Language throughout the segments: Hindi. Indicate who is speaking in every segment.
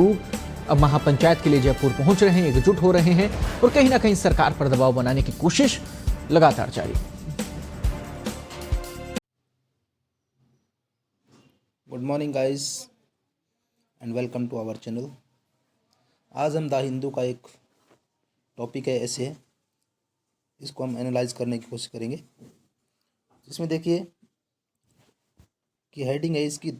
Speaker 1: अब महापंचायत के लिए जयपुर पहुंच रहे हैं, एकजुट हो रहे हैं और कहीं ना कहीं सरकार पर दबाव बनाने की कोशिश लगातार जारी।
Speaker 2: Good morning guys and welcome to our channel. आज हम द हिंदू का एक टॉपिक है ऐसे है, इसको हम एनालाइज करने की कोशिश करेंगे। इसमें देखिए कि हेडिंग है इसकी,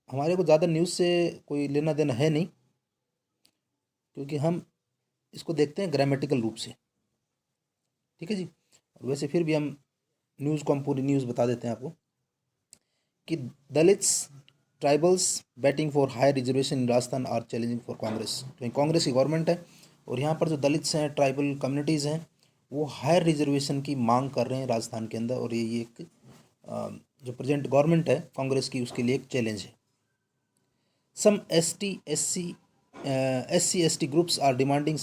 Speaker 2: हमारे को ज़्यादा न्यूज़ से कोई लेना देना है नहीं, क्योंकि हम इसको देखते हैं ग्रामेटिकल रूप से, ठीक है जी। और वैसे फिर भी हम न्यूज़ को हम पूरी न्यूज़ बता देते हैं आपको कि Dalits tribals batting for high reservation in Rajasthan are challenging for Congress. तो कांग्रेस की गवर्नमेंट है और यहाँ पर जो दलित्स हैं, ट्राइबल कम्युनिटीज़ हैं, वो हायर रिजर्वेशन की मांग कर रहे हैं राजस्थान के अंदर, और ये एक जो प्रेजेंट गवर्नमेंट है कांग्रेस की, उसके लिए एक चैलेंज है। सम SC/ST groups are demanding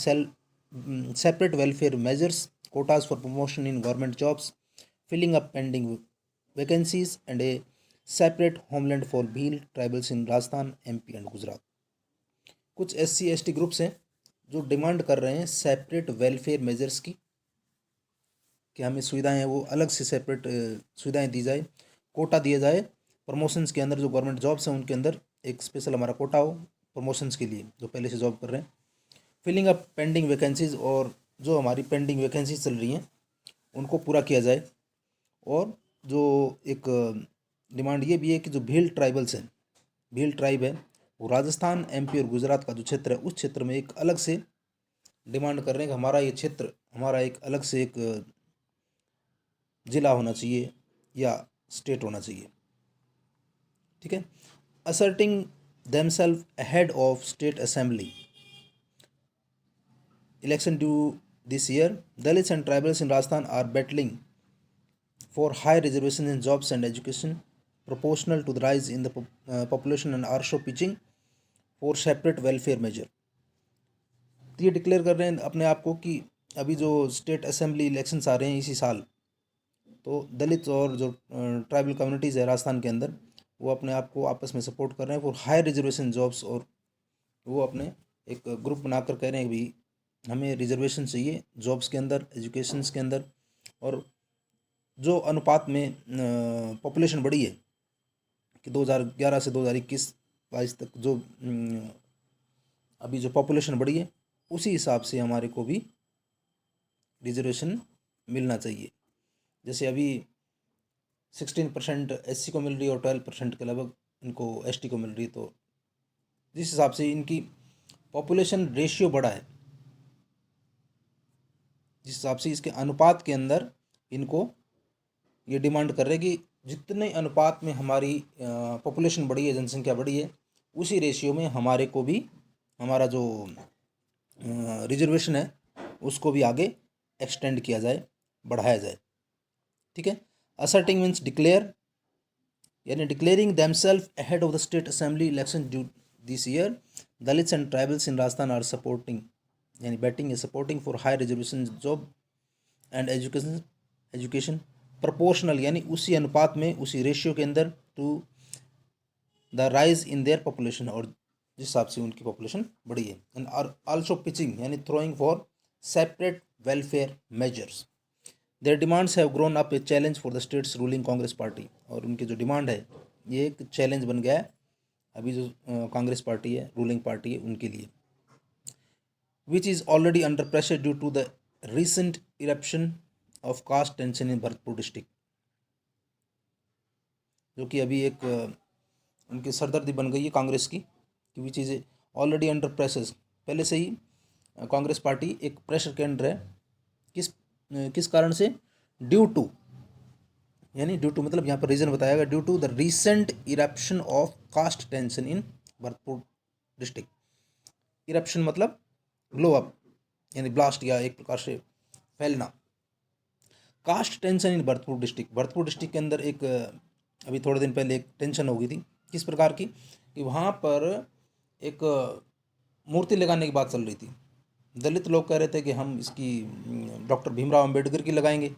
Speaker 2: separate welfare measures, quotas for promotion in government jobs, filling up pending vacancies, and a separate homeland for Bhil tribals in Rajasthan, MP and Gujarat। कुछ SC/ST ग्रुप्स हैं जो डिमांड कर रहे हैं सेपरेट वेलफेयर मेजर्स की, कि हमें सुविधाएं हैं वो अलग से सेपरेट सुविधाएं दी जाए, कोटा दिया जाए प्रमोशंस के अंदर, जो गवर्नमेंट जॉब्स हैं उनके अंदर एक स्पेशल हमारा कोटा हो प्रमोशंस के लिए जो पहले से जॉब कर रहे हैं। फिलिंग अप पेंडिंग वैकेंसीज, और जो हमारी पेंडिंग वैकेंसीज चल रही हैं उनको पूरा किया जाए। और जो एक डिमांड ये भी है कि जो भील ट्राइबल्स हैं, भील ट्राइब है, वो राजस्थान, MP और गुजरात का जो क्षेत्र है उस क्षेत्र में एक अलग से डिमांड कर रहे हैं कि हमारा ये क्षेत्र, हमारा एक अलग से एक जिला होना चाहिए या स्टेट होना चाहिए, ठीक है। asserting themselves ahead of state assembly election due this year, Dalits and tribals in Rajasthan are battling for high reservations in jobs and education proportional to the rise in the population, and are also pitching for separate welfare measure। तो ये डिक्लेयर कर रहे हैं अपने आप को कि अभी जो स्टेट असेंबली इलेक्शंस आ रहे हैं इसी साल, तो दलित और जो ट्राइबल कम्युनिटीज़ है राजस्थान के अंदर, वो अपने आप को आपस में सपोर्ट कर रहे हैं फॉर हाई रिजर्वेशन जॉब्स, और वो अपने एक ग्रुप बनाकर कह रहे हैं कि भाई हमें रिजर्वेशन चाहिए जॉब्स के अंदर, एजुकेशंस के अंदर। और जो अनुपात में पॉपुलेशन बढ़ी है कि 2011 से 2021-22 तक जो अभी जो पॉपुलेशन बढ़ी है, उसी हिसाब से हमारे को भी रिजर्वेशन मिलना चाहिए। जैसे अभी 16% SC को मिल रही है और 12% के लगभग इनको ST को मिल रही है, तो जिस हिसाब से इनकी पॉपुलेशन रेशियो बढ़ा है, जिस हिसाब से इसके अनुपात के अंदर इनको ये डिमांड कर रहे हैं कि जितने अनुपात में हमारी पॉपुलेशन बढ़ी है, जनसंख्या बढ़ी है, उसी रेशियो में हमारे को भी हमारा जो रिजर्वेशन है उसको भी आगे एक्सटेंड किया जाए, बढ़ाया जाए, ठीक है। असर्टिंग मीन्स डिक्लेयर, यानी declaring themselves ahead of the state assembly election due this year, Dalits and tribals in Rajasthan are supporting, यानी बैटिंग है supporting for high reservation job and education proportional, यानी उसी अनुपात में, उसी रेशियो के अंदर to the rise in their population, और जिस हिसाब से उनकी पॉपुलेशन बढ़ी है। एंड आर आल्सो पिचिंग, यानी throwing for separate welfare measures. There demands have grown up a challenge for the states ruling Congress party, और उनकी जो डिमांड है ये एक चैलेंज बन गया है अभी जो कांग्रेस पार्टी है, रूलिंग पार्टी है, उनके लिए, which is already under pressure due to the recent eruption of caste tension in Bharatpur district, जो कि अभी एक उनकी सरदर्दी बन गई है कांग्रेस की, which is already under pressure. पहले से ही कांग्रेस पार्टी एक प्रेशर के अंडर है, किस कारण से, ड्यू टू, यानी ड्यू टू मतलब यहाँ पर रीजन बताया गया, due to the recent eruption of caste tension in Bharatpur district. Eruption मतलब ग्लो अप, यानी ब्लास्ट, या एक प्रकार से फैलना। Caste tension in Bharatpur district, Bharatpur district के अंदर एक अभी थोड़े दिन पहले एक टेंशन हो गई थी, किस प्रकार की, कि वहाँ पर एक मूर्ति लगाने की बात चल रही थी। दलित लोग कह रहे थे कि हम इसकी डॉक्टर भीमराव अंबेडकर की लगाएंगे,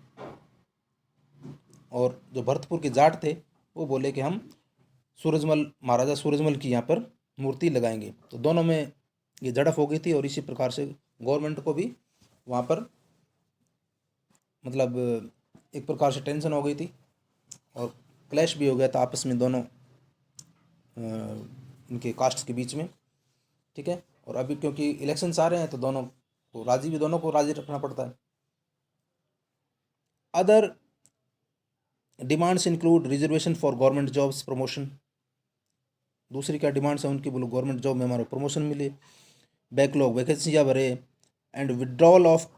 Speaker 2: और जो भरतपुर के जाट थे वो बोले कि हम सूरजमल, महाराजा सूरजमल की यहाँ पर मूर्ति लगाएंगे। तो दोनों में ये झड़प हो गई थी और इसी प्रकार से गवर्नमेंट को भी वहाँ पर मतलब एक प्रकार से टेंशन हो गई थी और क्लैश भी हो गया था आपस में दोनों इनके कास्ट के बीच में, ठीक है। और अभी क्योंकि इलेक्शंस आ रहे हैं तो दोनों को राजी रखना पड़ता है। Other demands include reservation for government jobs promotion, दूसरी क्या डिमांड्स है उनकी, बोलो गवर्नमेंट जॉब में हमारा प्रमोशन मिले, बैकलॉग वैकेंसियाँ भरे, and withdrawal of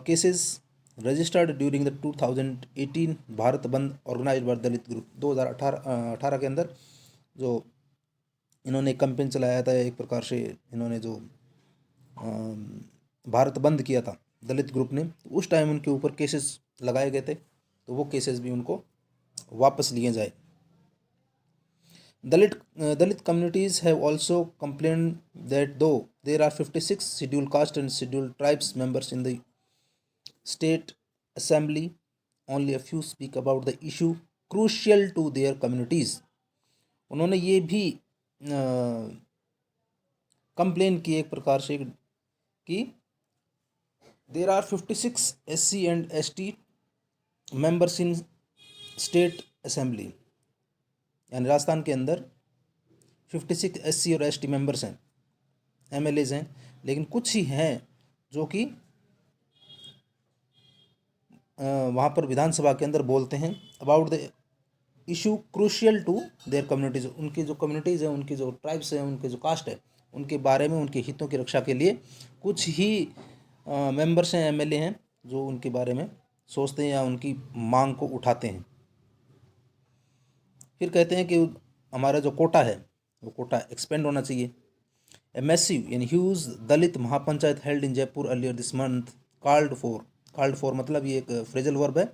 Speaker 2: cases registered during the 2018 Bharat बंद ऑर्गेनाइज्ड बाय दलित ग्रुप। 2018 के अंदर जो इन्होंने कैंपेन चलाया था, एक प्रकार से इन्होंने जो भारत बंद किया था दलित ग्रुप ने, तो उस टाइम उनके ऊपर केसेस लगाए गए थे, तो वो केसेस भी उनको वापस लिए जाए। Dalit communities have also complained that though there are 56 scheduled caste and scheduled tribes members in the state assembly, only a few speak about the issue crucial to their communities. उन्होंने ये भी कंप्लेन की एक प्रकार से कि there are 56 SC and ST members in state assembly, यानी राजस्थान के अंदर 56 SC और ST मेंबर्स हैं, MLAs हैं, लेकिन कुछ ही हैं जो कि वहाँ पर विधानसभा के अंदर बोलते हैं about the issue crucial to their communities. उनकी जो कम्युनिटीज़ हैं, उनकी जो ट्राइब्स हैं, उनके जो कास्ट है, उनके बारे में, उनके हितों की रक्षा के लिए कुछ ही मेंबर्स हैं, MLA हैं, जो उनके बारे में सोचते हैं या उनकी मांग को उठाते हैं। फिर कहते हैं कि हमारा जो कोटा है वो कोटा एक्सपेंड होना चाहिए। ए मैसिव यानी huge Dalit mahapanchayat held in Jaipur earlier this month called for मतलब ये एक फ्रेजल वर्ब है,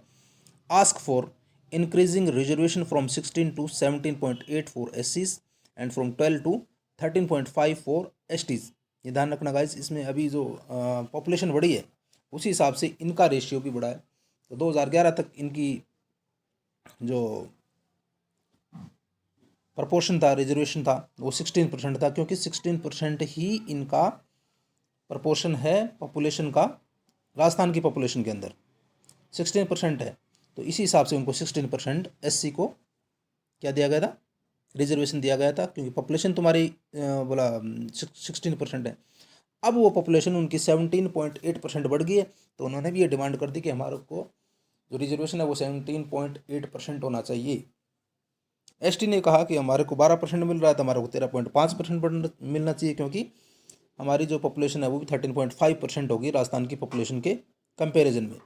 Speaker 2: ask for increasing reservation from 16 to 17.8 for SCs and from 12 to 13.5 for STs। ये ध्यान रखना गाइस, इसमें अभी जो पॉपुलेशन बढ़ी है उसी हिसाब से इनका रेशियो भी बढ़ा है। तो 2011 तक इनकी जो प्रपोर्शन था, रिजर्वेशन था, वो 16% था, क्योंकि 16% ही इनका प्रपोर्शन है पॉपुलेशन का, राजस्थान की पॉपुलेशन के अंदर 16% है। तो इसी हिसाब से उनको 16% SC को क्या दिया गया था, रिजर्वेशन दिया गया था, क्योंकि पॉपुलेशन तुम्हारी बोला 16% है। अब वो पॉपुलेशन उनकी 17.8% बढ़ गई है, तो उन्होंने भी ये डिमांड कर दी कि हमारे को जो रिजर्वेशन है वो 17.8% होना चाहिए। ST ने कहा कि हमारे को 12% मिल रहा है, तो हमारे को 13.5% मिलना चाहिए, क्योंकि हमारी जो पॉपुलेशन है वो भी 13.5% होगी राजस्थान की पॉपुलेशन के कंपैरिजन में।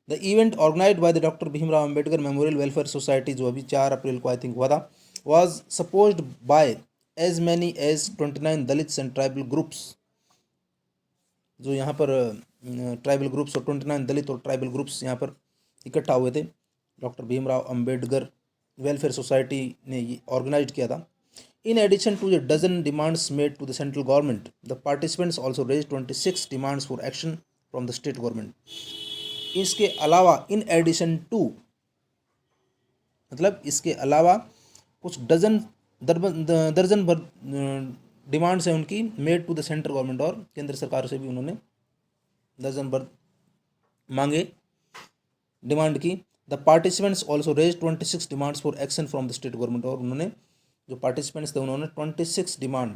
Speaker 2: The event organized by the doctor Bhimrao Ambedkar memorial welfare society, जो अभी 4 अप्रैल को आई थिंक हुआ था, was supposed by as many as 29 Dalits and tribal groups. जो यहाँ पर ट्राइबल ग्रुप्स और 29 दलित और ट्राइबल ग्रुप्स यहाँ पर इकट्ठा हुए थे, doctor Bhimrao Ambedkar welfare society ने ये ऑर्गेनाइज किया था। In addition to the dozen demands made to the central government, the participants also raised 26 demands for action from the state government. इसके अलावा in addition to मतलब इसके अलावा कुछ दर्जन भर डिमांड्स हैं उनकी made to the central government, और केंद्र सरकार से भी उन्होंने दर्जन भर मांगे, डिमांड की। The participants also raise 26 demands for action from the state government, और उन्होंने जो पार्टिसिपेंट्स थे उन्होंने 26 डिमांड,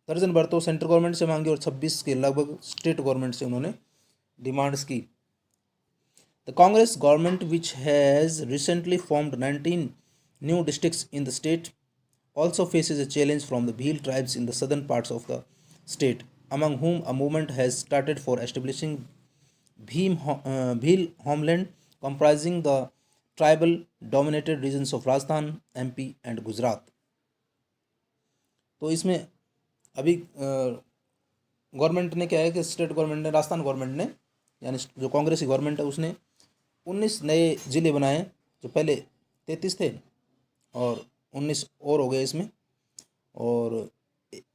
Speaker 2: दर्जन भर तो सेंट्रल गवर्नमेंट से मांगी और 26 के लगभग स्टेट गवर्नमेंट से उन्होंने डिमांड्स की। The Congress government which has recently formed 19 new districts in the state also faces a challenge from the Bhil tribes in the southern parts of the state, among whom a movement has started for establishing Bhil homeland comprising the tribal dominated regions of Rajasthan, MP and Gujarat। तो इसमें अभी गवर्नमेंट ने क्या है कि स्टेट गवर्नमेंट ने, राजस्थान गवर्नमेंट ने, यानी जो कांग्रेस की गवर्नमेंट है उसने 19 नए ज़िले बनाए, जो पहले 33 थे और 19 और हो गए इसमें। और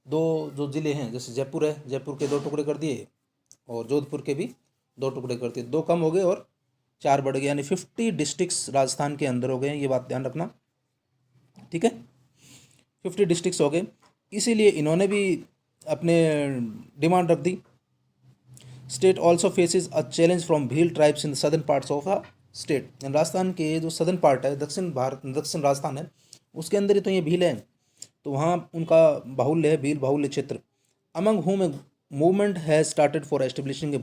Speaker 2: 2 जो ज़िले हैं, जैसे जयपुर है, जयपुर के 2 टुकड़े कर दिए, और जोधपुर के भी 2 टुकड़े कर दिए, 2 कम हो गए और 4 बढ़ गए, यानी 50 डिस्ट्रिक्ट्स राजस्थान के अंदर हो गए हैं, ये बात ध्यान रखना, ठीक है। 50 डिस्ट्रिक्ट्स हो गए। इसीलिए इन्होंने भी अपने डिमांड रख दी। State also faces a challenge from Bhil tribes in the southern parts of the state. Rajasthan के जो सदर्न पार्ट है, दक्षिण राजस्थान है, उसके अंदर ही तो ये भील है, तो वहाँ उनका बाहुल्य है, भील बाहुल्य क्षेत्र। Among whom a movement has started for establishing a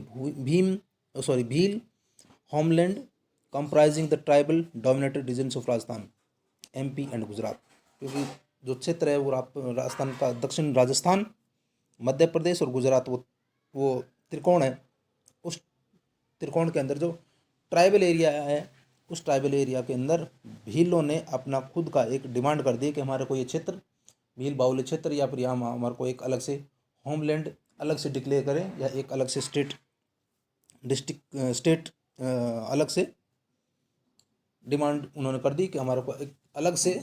Speaker 2: Bhil homeland comprising the tribal dominated regions of Rajasthan, MP and Gujarat. क्योंकि जो क्षेत्र है वो राजस्थान का दक्षिण राजस्थान, मध्य प्रदेश और गुजरात, वो त्रिकोण है। उस त्रिकोण के अंदर जो ट्राइबल एरिया है, उस ट्राइबल एरिया के अंदर भीलों ने अपना खुद का एक डिमांड कर दी कि हमारे को ये क्षेत्र भील बाहुल्य क्षेत्र या फिर यहाँ हमारे को एक अलग से होमलैंड अलग से डिक्लेयर करें, या एक अलग से स्टेट अलग से डिमांड उन्होंने कर दी कि हमारे को एक अलग से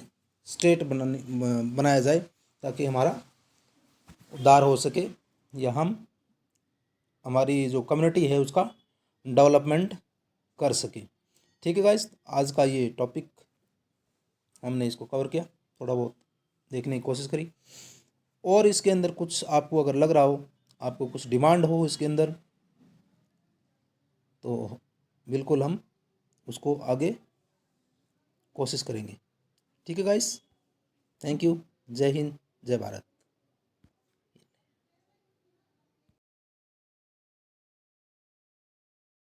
Speaker 2: स्टेट बनाया जाए, ताकि हमारा उद्धार हो सके, या हम हमारी जो कम्युनिटी है उसका डेवलपमेंट कर सके। ठीक है गाइस, आज का ये टॉपिक हमने इसको कवर किया, थोड़ा बहुत देखने की कोशिश करी, और इसके अंदर कुछ आपको अगर लग रहा हो, आपको कुछ डिमांड हो इसके अंदर, तो बिल्कुल हम उसको आगे कोशिश करेंगे। ठीक है गाइस, थैंक यू, जय हिंद, जय भारत।